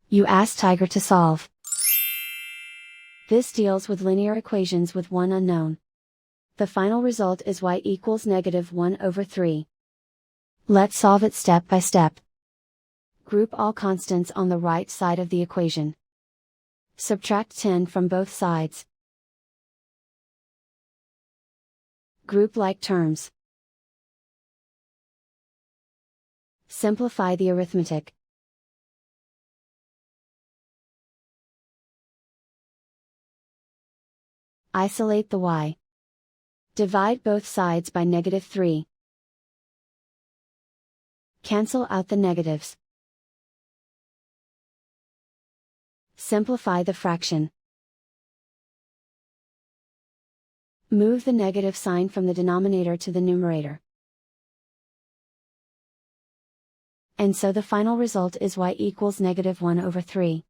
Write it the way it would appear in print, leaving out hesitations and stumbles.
You ask Tiger to solve. This deals with linear equations with one unknown. The final result is y equals -1/3. Let's solve it step by step. Group all constants on the right side of the equation. Subtract 10 from both sides. Group like terms. Simplify the arithmetic. Isolate the y. Divide both sides by -3. Cancel out the negatives. Simplify the fraction. Move the negative sign from the denominator to the numerator. And so the final result is y equals -1/3.